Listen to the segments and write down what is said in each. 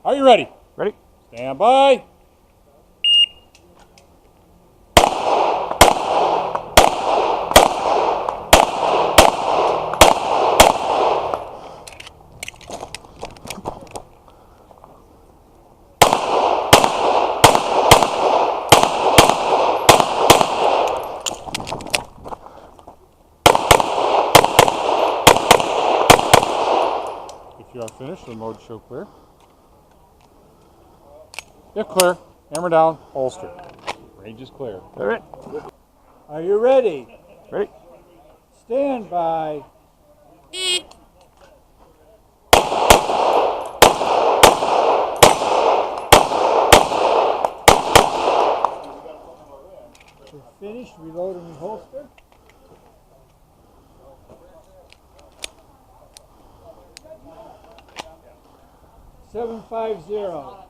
Are you ready? Ready? Stand by. If you are finished, the mode show clear. If clear, hammer down, holster. Range is clear. All right. Are you ready? Ready? Stand by. You're finished. Reload and reholster. $750.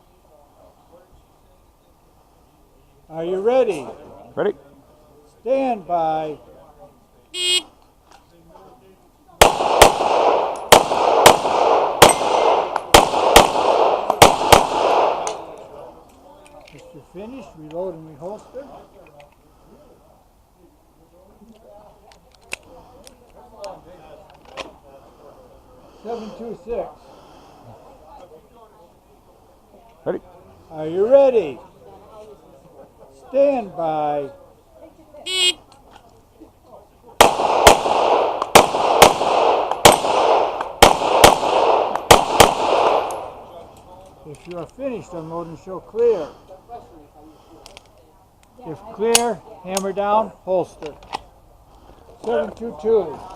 Are you ready? Ready? Stand by. If you're finished, reload and reholster. $726. Ready? Are you ready? Stand by. If you are finished, unload and show clear. If clear, hammer down, holster. 722.